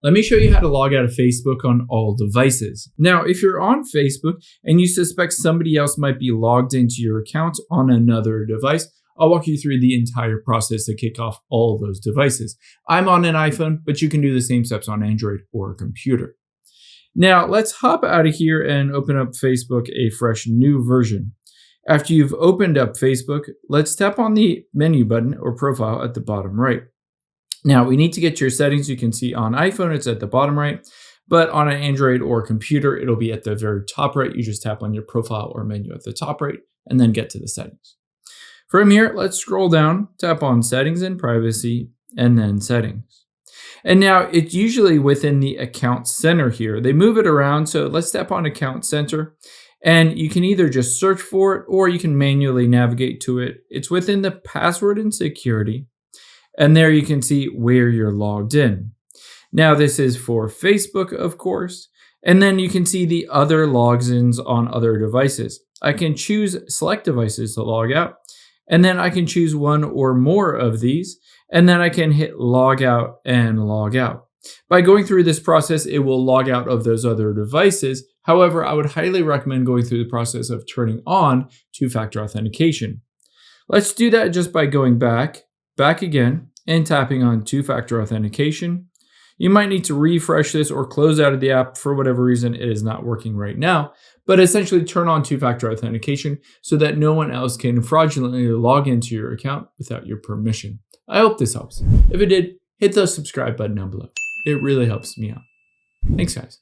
Let me show you how to log out of Facebook on all devices. Now, if you're on Facebook and you suspect somebody else might be logged into your account on another device, I'll walk you through the entire process to kick off all those devices. I'm on an iPhone, but you can do the same steps on Android or a computer. Now, let's hop out of here and open up Facebook, a fresh new version. After you've opened up Facebook, let's tap on the menu button or profile at the bottom right. Now, we need to get your settings. You can see on iPhone, it's at the bottom right, but on an Android or computer, it'll be at the very top right. You just tap on your profile or menu at the top right and then get to the settings. From here, let's scroll down, tap on settings and privacy, and then settings. And now it's usually within the account center here. They move it around, so let's tap on account center. And you can either just search for it or you can manually navigate to it. It's within the password and security. And there you can see where you're logged in. Now this is for Facebook, of course. And then you can see the other logins on other devices. I can choose select devices to log out. And then I can choose one or more of these. And then I can hit log out and log out. By going through this process, it will log out of those other devices. However, I would highly recommend going through the process of turning on two-factor authentication. Let's do that just by going back again, and tapping on two-factor authentication. You might need to refresh this or close out of the app for whatever reason it is not working right now, but essentially turn on two-factor authentication so that no one else can fraudulently log into your account without your permission. I hope this helps. If it did, hit the subscribe button down below. It really helps me out. Thanks, guys.